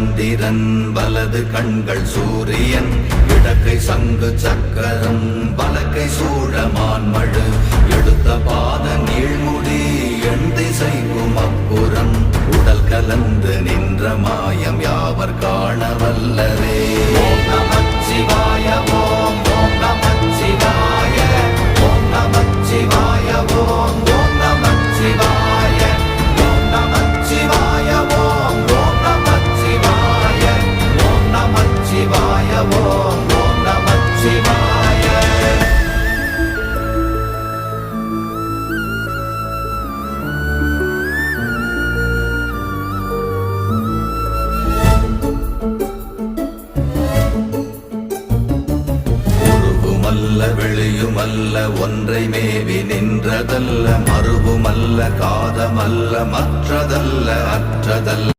சந்திரன் வலது கண்கள் சூரியன் இடக்கை சங்கு சக்கரம் வலக்கை சூழமான்மழு எடுத்த பாத நீழ்முடி எண் திசைக்கும் அப்புறம் உடல் கலந்து நின்ற மாயம் யாவர் காண வல்லரே. ஓம் நமச்சிவாய ஓம் ஓம் நமச்சிவாய ஓம் நமச்சிவாய ஓம் ஓம் நமச்சிவாய ஓம் நமச்சிவாய ஓம் ஓம் நமச்சிவாய ஓம் நமச்சிவாய ஓம் ஓம் நமச்சிவாய. வெளியுமல்ல ஒன்றை மேவி நின்றதல்ல மறுவுமல்ல காதமல்ல மற்றதல்ல அற்றதல்ல